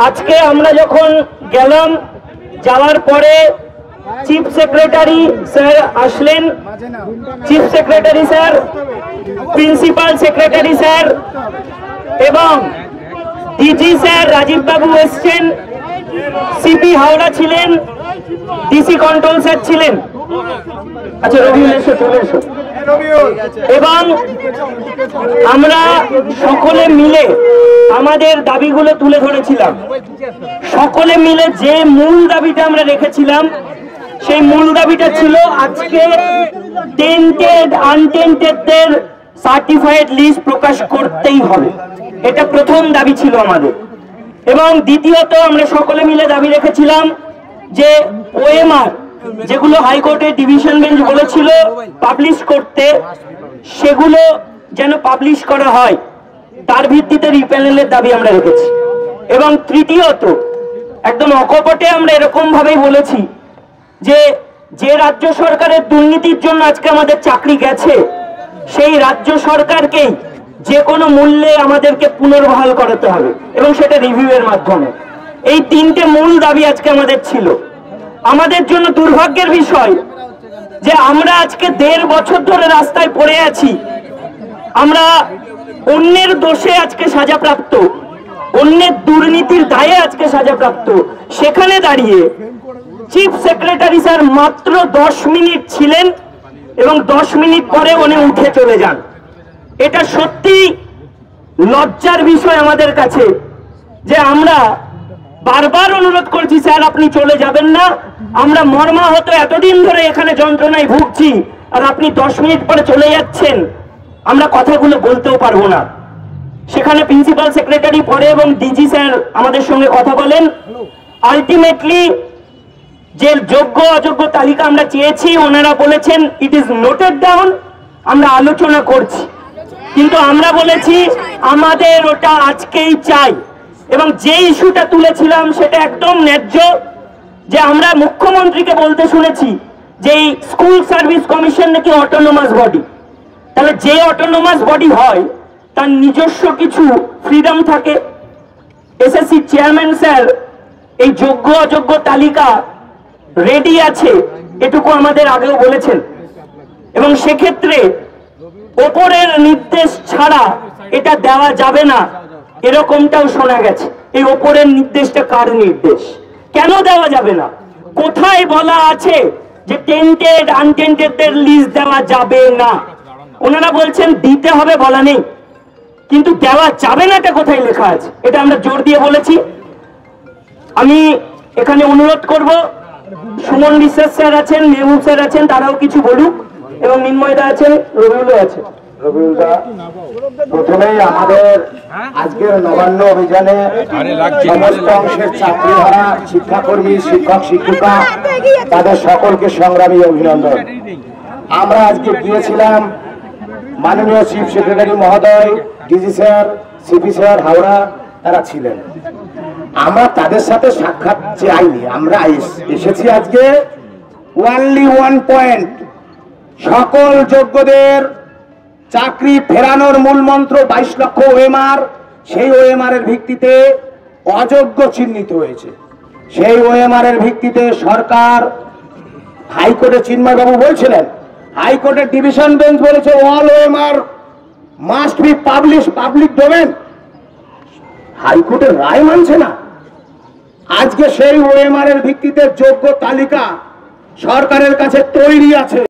আজকে আমরা যখন গেলাম, যাওয়ার পরে চিফ সেক্রেটারি স্যার আসলেন, chief secretary sir, principal secretary sir এবং ডিজি স্যার রাজীব বাবু এসছেন, সিপি হাওড়া ছিলেন, ডিসি কন্ট্রোল স্যার ছিলেন। আচ্ছা রবিউল এসো, চলে এসো। এবং আমরা সকলে মিলে আমাদের দাবিগুলো তুলে ধরেছিলাম। সকলে মিলে যে মূল দাবিটা আমরা রেখেছিলাম, সেই মূল দাবিটা ছিল আজকে টেন্টেড আনটেন্টেডদের সার্টিফাইড লিস্ট প্রকাশ করতেই হবে। এটা প্রথম দাবি ছিল আমাদের। এবং দ্বিতীয়ত আমরা সকলে মিলে দাবি রেখেছিলাম যে ওএমআর যেগুলো হাইকোর্টের ডিভিশন বেঞ্চ বলেছিল পাবলিশ করতে, সেগুলো যেন পাবলিশ করা হয়, তার ভিত্তিতে রিপ্যানেলের দাবি আমরা রেখেছি। এবং তৃতীয়ত একদম অকপটে আমরা এরকম ভাবেই বলেছি যে যে রাজ্য সরকারের দুর্নীতির জন্য আজকে আমাদের চাকরি গেছে, সেই রাজ্য সরকারকেই যে কোনো মূল্যে আমাদেরকে পুনর্বহাল করাতে হবে এবং সেটা রিভিউয়ের মাধ্যমে। এই তিনটে মূল দাবি আজকে আমাদের ছিল। আমাদের জন্য দুর্ভাগ্যের বিষয় যে আমরা আজকে 1.5 বছর ধরে রাস্তায় পড়ে আছি। আমরা অন্যের দোষে আজকে সাজাপ্রাপ্ত, অন্যের দুর্নীতির দায়ে আজকে সাজাপ্রাপ্ত। সেখানে দাঁড়িয়ে চিফ সেক্রেটারি স্যার মাত্র 10 মিনিট ছিলেন এবং 10 মিনিট পরে উনি উঠে চলে যান। এটা সত্যি লজ্জার বিষয় আমাদের কাছে যে আমরা বারবার অনুরোধ করছি, স্যার আপনি চলে যাবেন না, আমরা মর্মাহত এতদিন ধরে এখানে যন্ত্রণায় ভুগছি, আর আপনি 10 মিনিট পরে চলে যাচ্ছেন, আমরা কথাগুলো বলতেও পারবো না। সেখানে প্রিন্সিপাল সেক্রেটারি পরে এবং ডিজি স্যার আমাদের সঙ্গে কথা বলেন। আলটিমেটলি যে যোগ্য অযোগ্য তালিকা আমরা চেয়েছি, ওনারা বলেছেন ইট ইজ নোটেড ডাউন, আমরা আলোচনা করছি। কিন্তু আমরা বলেছি আমাদের ওটা আজকেই চাই। এবং যে ইস্যুটা তুলেছিলাম সেটা একদম ন্যায্য, যে আমরা মুখ্যমন্ত্রীকে বলতে শুনেছি যে এই স্কুল সার্ভিস কমিশন নাকি অটোনোমাস বডি। তাহলে যে অটোনোমাস বডি হয় তার নিজস্ব কিছু ফ্রিডম থাকে। এসএসসি চেয়ারম্যান স্যার এই যোগ্য অযোগ্য তালিকা রেডি আছে, এটুকু আমাদের আগেও বলেছেন। এবং সেক্ষেত্রে ওপরের নির্দেশ ছাড়া এটা দেওয়া যাবে না, এরকমটাও শোনা গেছে। এই ওপরের নির্দেশটা কার নির্দেশ? কেন দেওয়া যাবে না? কোথায় বলা আছে যে টেন্টেড আনটেন্টেডদের লিস্ট দেওয়া যাবে না? ওনারা বলছেন দিতে হবে, বলা নেই, কিন্তু দেওয়া যাবে না এটা কোথায় লেখা আছে? এটা আমরা জোর দিয়ে বলেছি। আমি এখানে অনুরোধ করব, সুমন বিশ্বাস স্যার আছেন, মেহবুব স্যার আছেন, তারাও কিছু বলুক, এবং মিন্ময়দা আছেন, রবিউলও আছে। প্রথমেই আমাদের আজকের নবান্ন অভিযানে সমস্ত অংশের চাকরি হারা শিক্ষাকর্মী, শিক্ষক শিক্ষিকা, তাদের সকলকে সংগ্রামী অভিনন্দন। আমরা আজকে গিয়েছিলাম, মাননীয় চিফ সেক্রেটারি মহোদয়, DG sir, CP sir Howrah তারা ছিলেন। আমরা তাদের সাথে সাক্ষাৎ চাইনি, আমরা এসেছি আজকে ওনলি 1 পয়েন্ট, সকল যোগ্যদের চাকরি ফেরানোর মূল মন্ত্র 22 লক্ষ ওএমআর, সেই ওএমআর এর ভিত্তিতে অযোগ্য চিহ্নিত হয়েছে। সেই ওএমআর এর ভিত্তিতে সরকার, হাইকোর্টে চিন্ময় বাবু বলছিলেন, হাইকোর্টের ডিভিশন বেঞ্চ বলেছে all OMR must be publish public domain. হাইকোর্টের রায় মানছে না। আজকে সেই ওএমআর এর ভিত্তিতে যোগ্য তালিকা সরকারের কাছে তৈরি আছে।